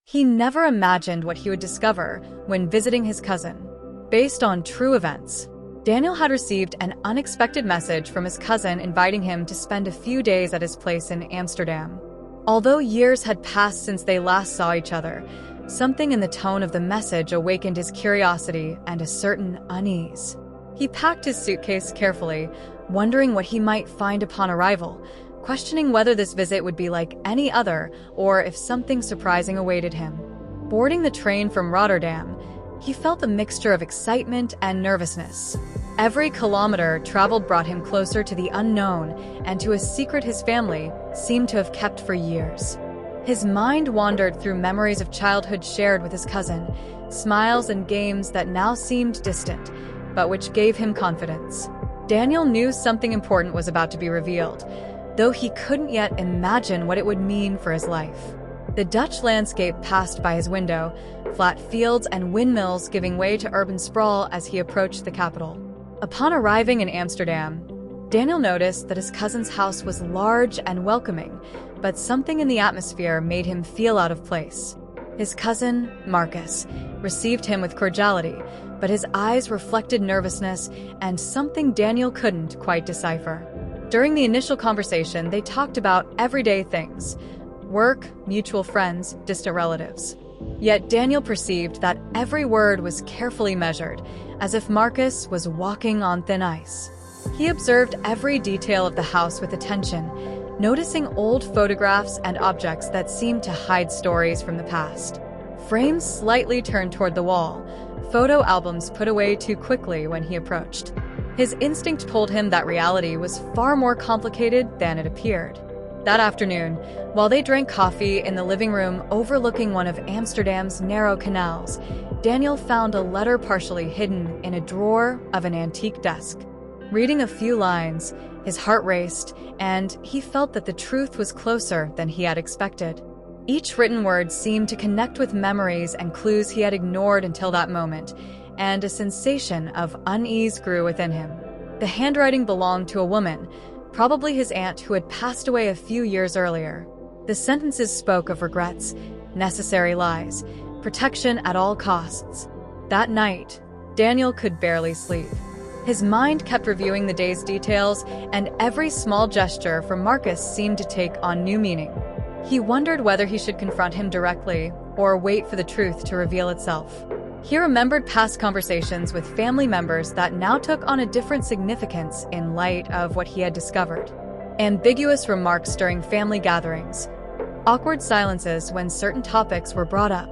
He never imagined what he would discover when visiting his cousin. Based on true events, Daniel had received an unexpected message from his cousin inviting him to spend a few days at his place in Amsterdam. Although years had passed since they last saw each other, something in the tone of the message awakened his curiosity and a certain unease. He packed his suitcase carefully, wondering what he might find upon arrival, questioning whether this visit would be like any other or if something surprising awaited him. Boarding the train from Rotterdam, he felt a mixture of excitement and nervousness. Every kilometer traveled brought him closer to the unknown and to a secret his family seemed to have kept for years. His mind wandered through memories of childhood shared with his cousin, smiles and games that now seemed distant, but which gave him confidence. Daniel knew something important was about to be revealed, though he couldn't yet imagine what it would mean for his life. The Dutch landscape passed by his window, flat fields and windmills giving way to urban sprawl as he approached the capital. Upon arriving in Amsterdam, Daniel noticed that his cousin's house was large and welcoming, but something in the atmosphere made him feel out of place. His cousin, Marcus, received him with cordiality, but his eyes reflected nervousness and something Daniel couldn't quite decipher. During the initial conversation, they talked about everyday things: work, mutual friends, distant relatives. Yet Daniel perceived that every word was carefully measured, as if Marcus was walking on thin ice. He observed every detail of the house with attention, noticing old photographs and objects that seemed to hide stories from the past. Frames slightly turned toward the wall, photo albums put away too quickly when he approached. His instinct told him that reality was far more complicated than it appeared. That afternoon, while they drank coffee in the living room overlooking one of Amsterdam's narrow canals, Daniel found a letter partially hidden in a drawer of an antique desk. Reading a few lines, his heart raced, and he felt that the truth was closer than he had expected. Each written word seemed to connect with memories and clues he had ignored until that moment, and a sensation of unease grew within him. The handwriting belonged to a woman, probably his aunt who had passed away a few years earlier. The sentences spoke of regrets, necessary lies, protection at all costs. That night, Daniel could barely sleep. His mind kept reviewing the day's details, and every small gesture from Marcus seemed to take on new meaning. He wondered whether he should confront him directly or wait for the truth to reveal itself. He remembered past conversations with family members that now took on a different significance in light of what he had discovered. Ambiguous remarks during family gatherings, awkward silences when certain topics were brought up,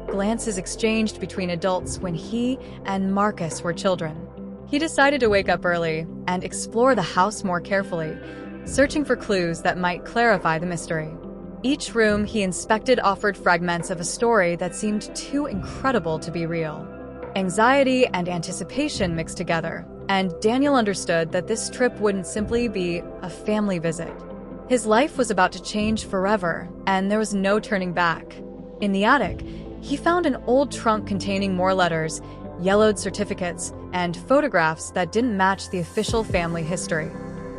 glances exchanged between adults when he and Marcus were children. He decided to wake up early and explore the house more carefully, searching for clues that might clarify the mystery. Each room he inspected offered fragments of a story that seemed too incredible to be real. Anxiety and anticipation mixed together, and Daniel understood that this trip wouldn't simply be a family visit. His life was about to change forever, and there was no turning back. In the attic, he found an old trunk containing more letters, yellowed certificates, and photographs that didn't match the official family history.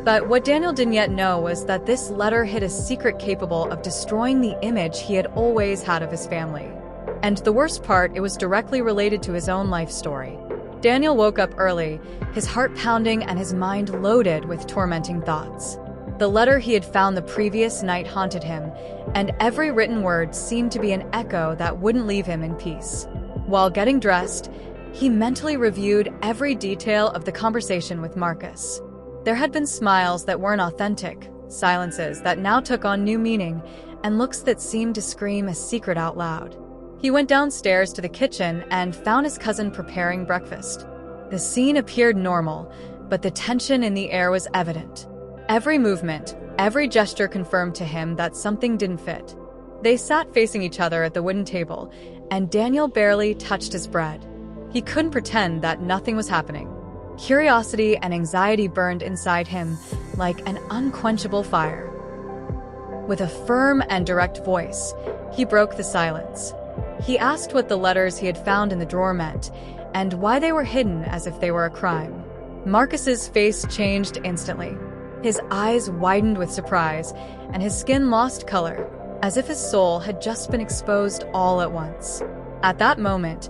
But what Daniel didn't yet know was that this letter hid a secret capable of destroying the image he had always had of his family. And the worst part, it was directly related to his own life story. Daniel woke up early, his heart pounding and his mind loaded with tormenting thoughts. The letter he had found the previous night haunted him, and every written word seemed to be an echo that wouldn't leave him in peace. While getting dressed, he mentally reviewed every detail of the conversation with Marcus. There had been smiles that weren't authentic, silences that now took on new meaning, and looks that seemed to scream a secret out loud. He went downstairs to the kitchen and found his cousin preparing breakfast. The scene appeared normal, but the tension in the air was evident. Every movement, every gesture confirmed to him that something didn't fit. They sat facing each other at the wooden table, and Daniel barely touched his bread. He couldn't pretend that nothing was happening. Curiosity and anxiety burned inside him like an unquenchable fire. With a firm and direct voice, he broke the silence. He asked what the letters he had found in the drawer meant, and why they were hidden as if they were a crime. Marcus's face changed instantly. His eyes widened with surprise, and his skin lost color, as if his soul had just been exposed all at once. At that moment,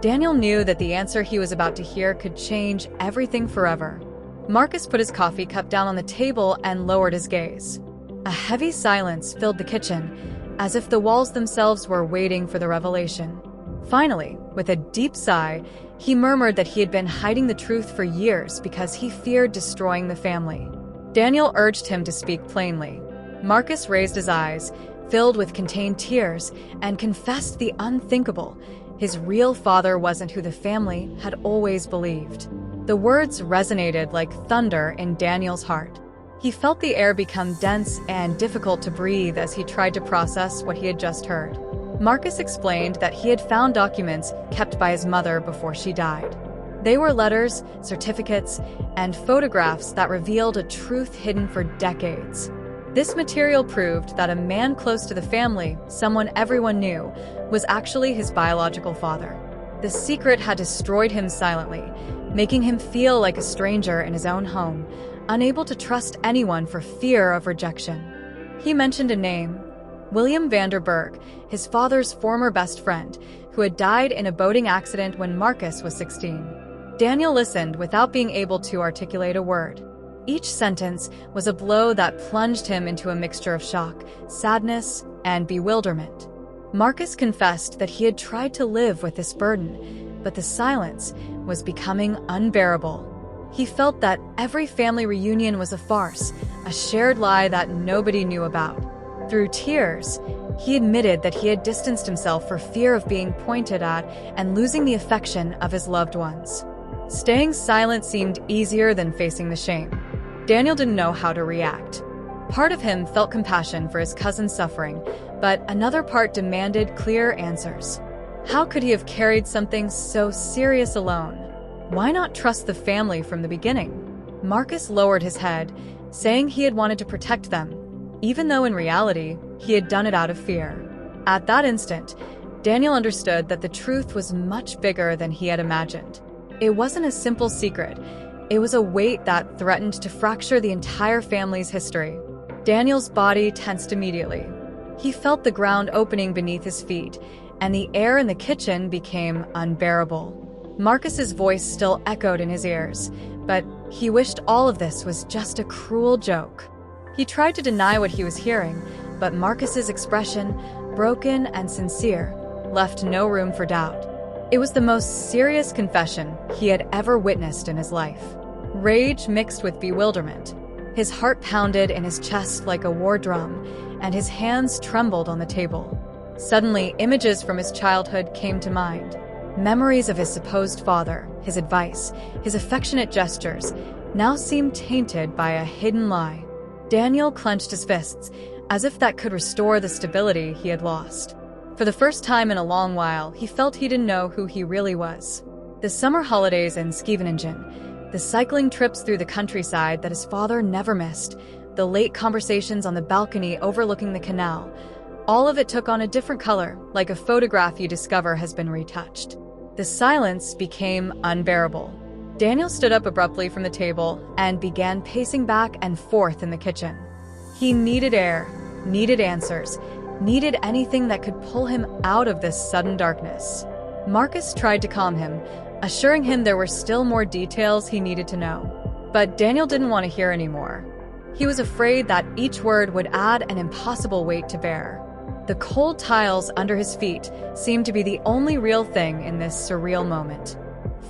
Daniel knew that the answer he was about to hear could change everything forever. Marcus put his coffee cup down on the table and lowered his gaze. A heavy silence filled the kitchen, as if the walls themselves were waiting for the revelation. Finally, with a deep sigh, he murmured that he had been hiding the truth for years because he feared destroying the family. Daniel urged him to speak plainly. Marcus raised his eyes, filled with contained tears, and confessed the unthinkable. His real father wasn't who the family had always believed. The words resonated like thunder in Daniel's heart. He felt the air become dense and difficult to breathe as he tried to process what he had just heard. Marcus explained that he had found documents kept by his mother before she died. They were letters, certificates, and photographs that revealed a truth hidden for decades. This material proved that a man close to the family, someone everyone knew, was actually his biological father. The secret had destroyed him silently, making him feel like a stranger in his own home, unable to trust anyone for fear of rejection. He mentioned a name, William Vanderberg, his father's former best friend, who had died in a boating accident when Marcus was 16. Daniel listened without being able to articulate a word. Each sentence was a blow that plunged him into a mixture of shock, sadness, and bewilderment. Marcus confessed that he had tried to live with this burden, but the silence was becoming unbearable. He felt that every family reunion was a farce, a shared lie that nobody knew about. Through tears, he admitted that he had distanced himself for fear of being pointed at and losing the affection of his loved ones. Staying silent seemed easier than facing the shame. Daniel didn't know how to react. Part of him felt compassion for his cousin's suffering, but another part demanded clear answers. How could he have carried something so serious alone? Why not trust the family from the beginning? Marcus lowered his head, saying he had wanted to protect them, even though in reality, he had done it out of fear. At that instant, Daniel understood that the truth was much bigger than he had imagined. It wasn't a simple secret. It was a weight that threatened to fracture the entire family's history. Daniel's body tensed immediately. He felt the ground opening beneath his feet, and the air in the kitchen became unbearable. Marcus's voice still echoed in his ears, but he wished all of this was just a cruel joke. He tried to deny what he was hearing, but Marcus's expression, broken and sincere, left no room for doubt. It was the most serious confession he had ever witnessed in his life. Rage mixed with bewilderment. His heart pounded in his chest like a war drum, and his hands trembled on the table. Suddenly, images from his childhood came to mind. Memories of his supposed father, his advice, his affectionate gestures, now seemed tainted by a hidden lie. Daniel clenched his fists, as if that could restore the stability he had lost. For the first time in a long while, he felt he didn't know who he really was. The summer holidays in Scheveningen, the cycling trips through the countryside that his father never missed, the late conversations on the balcony overlooking the canal, all of it took on a different color, like a photograph you discover has been retouched. The silence became unbearable. Daniel stood up abruptly from the table and began pacing back and forth in the kitchen. He needed air, needed answers, needed anything that could pull him out of this sudden darkness. Marcus tried to calm him, assuring him there were still more details he needed to know. But Daniel didn't want to hear anymore. He was afraid that each word would add an impossible weight to bear. The cold tiles under his feet seemed to be the only real thing in this surreal moment.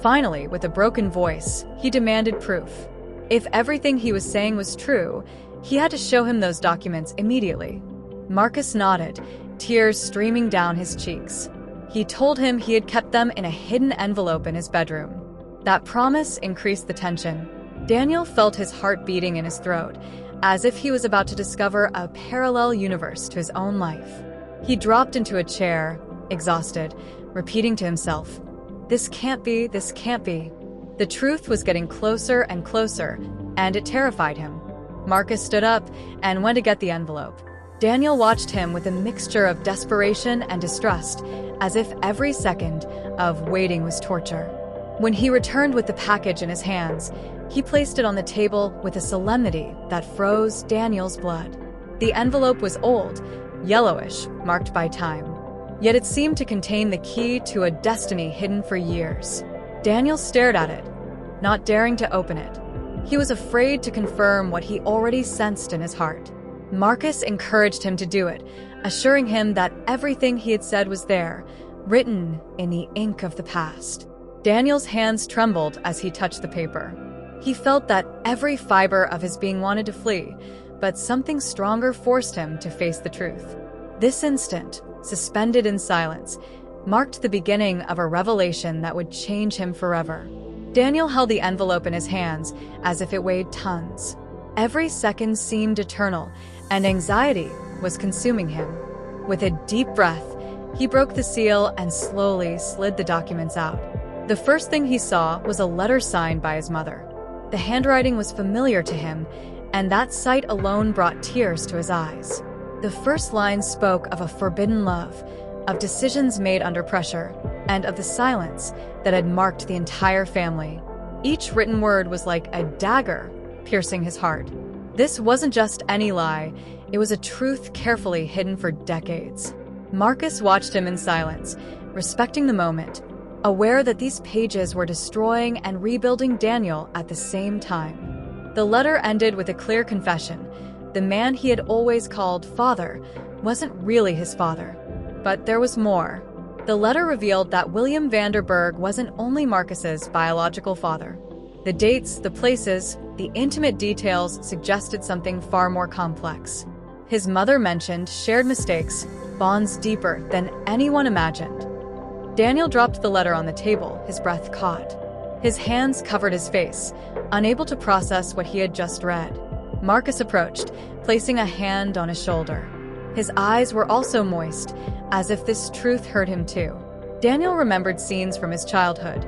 Finally, with a broken voice, he demanded proof. If everything he was saying was true, he had to show him those documents immediately. Marcus nodded, tears streaming down his cheeks. He told him he had kept them in a hidden envelope in his bedroom. That promise increased the tension. Daniel felt his heart beating in his throat, as if he was about to discover a parallel universe to his own life. He dropped into a chair, exhausted, repeating to himself, "This can't be, this can't be." The truth was getting closer and closer, and it terrified him. Marcus stood up and went to get the envelope. Daniel watched him with a mixture of desperation and distrust, as if every second of waiting was torture. When he returned with the package in his hands, he placed it on the table with a solemnity that froze Daniel's blood. The envelope was old, yellowish, marked by time. Yet it seemed to contain the key to a destiny hidden for years. Daniel stared at it, not daring to open it. He was afraid to confirm what he already sensed in his heart. Marcus encouraged him to do it, assuring him that everything he had said was there, written in the ink of the past. Daniel's hands trembled as he touched the paper. He felt that every fiber of his being wanted to flee, but something stronger forced him to face the truth. This instant, suspended in silence, marked the beginning of a revelation that would change him forever. Daniel held the envelope in his hands as if it weighed tons. Every second seemed eternal, and anxiety was consuming him. With a deep breath, he broke the seal and slowly slid the documents out. The first thing he saw was a letter signed by his mother. The handwriting was familiar to him, and that sight alone brought tears to his eyes. The first line spoke of a forbidden love, of decisions made under pressure, and of the silence that had marked the entire family. Each written word was like a dagger piercing his heart. This wasn't just any lie, it was a truth carefully hidden for decades. Marcus watched him in silence, respecting the moment, aware that these pages were destroying and rebuilding Daniel at the same time. The letter ended with a clear confession. The man he had always called father wasn't really his father. But there was more. The letter revealed that William Vanderburg wasn't only Marcus's biological father. The dates, the places, the intimate details suggested something far more complex. His mother mentioned shared mistakes, bonds deeper than anyone imagined. Daniel dropped the letter on the table, his breath caught. His hands covered his face, unable to process what he had just read. Marcus approached, placing a hand on his shoulder. His eyes were also moist, as if this truth hurt him too. Daniel remembered scenes from his childhood,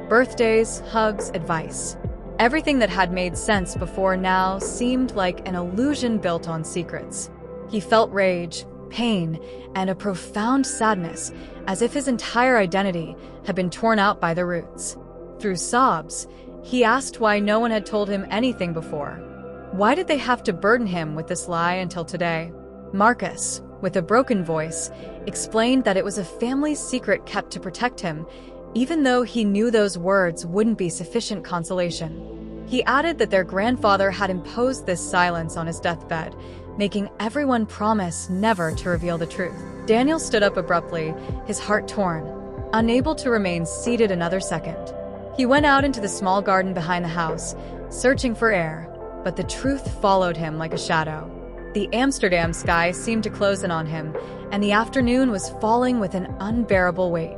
birthdays, hugs, advice. Everything that had made sense before now seemed like an illusion built on secrets. He felt rage, pain, and a profound sadness, as if his entire identity had been torn out by the roots. Through sobs, he asked why no one had told him anything before. Why did they have to burden him with this lie until today? Marcus, with a broken voice, explained that it was a family secret kept to protect him, even though he knew those words wouldn't be sufficient consolation. He added that their grandfather had imposed this silence on his deathbed, making everyone promise never to reveal the truth. Daniel stood up abruptly, his heart torn, unable to remain seated another second. He went out into the small garden behind the house, searching for air, but the truth followed him like a shadow. The Amsterdam sky seemed to close in on him, and the afternoon was falling with an unbearable weight.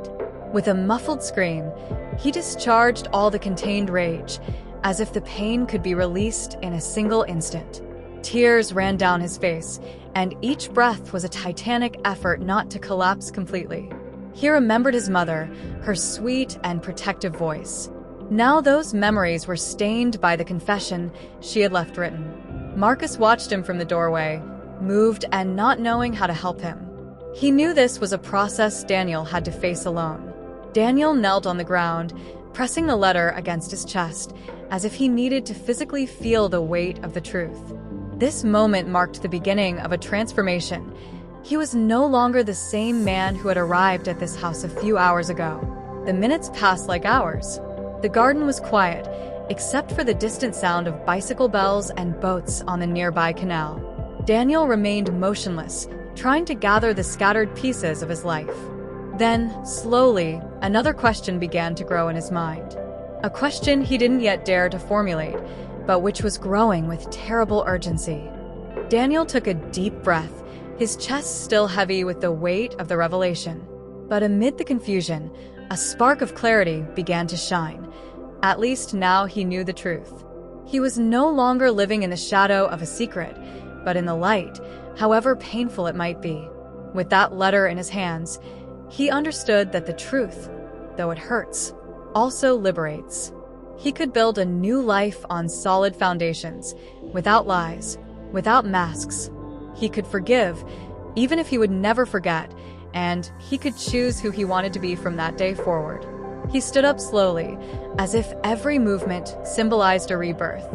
With a muffled scream, he discharged all the contained rage, as if the pain could be released in a single instant. Tears ran down his face, and each breath was a titanic effort not to collapse completely. He remembered his mother, her sweet and protective voice. Now those memories were stained by the confession she had left written. Marcus watched him from the doorway, moved and not knowing how to help him. He knew this was a process Daniel had to face alone. Daniel knelt on the ground, pressing the letter against his chest, as if he needed to physically feel the weight of the truth. This moment marked the beginning of a transformation. He was no longer the same man who had arrived at this house a few hours ago. The minutes passed like hours. The garden was quiet, except for the distant sound of bicycle bells and boats on the nearby canal. Daniel remained motionless, trying to gather the scattered pieces of his life. Then, slowly, another question began to grow in his mind. A question he didn't yet dare to formulate, but which was growing with terrible urgency. Daniel took a deep breath, his chest still heavy with the weight of the revelation. But amid the confusion, a spark of clarity began to shine. At least now he knew the truth. He was no longer living in the shadow of a secret, but in the light, however painful it might be. With that letter in his hands, he understood that the truth, though it hurts, also liberates. He could build a new life on solid foundations, without lies, without masks. He could forgive, even if he would never forget, and he could choose who he wanted to be from that day forward. He stood up slowly, as if every movement symbolized a rebirth.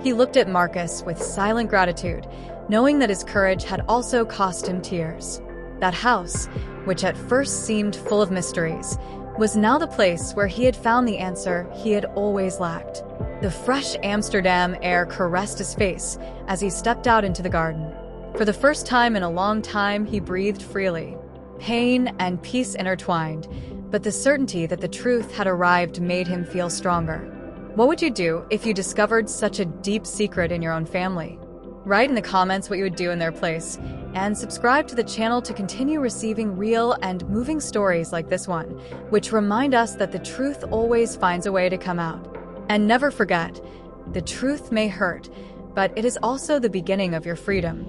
He looked at Marcus with silent gratitude, knowing that his courage had also cost him tears. That house, which at first seemed full of mysteries, was now the place where he had found the answer he had always lacked. The fresh Amsterdam air caressed his face as he stepped out into the garden. For the first time in a long time, he breathed freely. Pain and peace intertwined, but the certainty that the truth had arrived made him feel stronger. What would you do if you discovered such a deep secret in your own family? Write in the comments what you would do in their place, and subscribe to the channel to continue receiving real and moving stories like this one, which remind us that the truth always finds a way to come out. And never forget, the truth may hurt, but it is also the beginning of your freedom.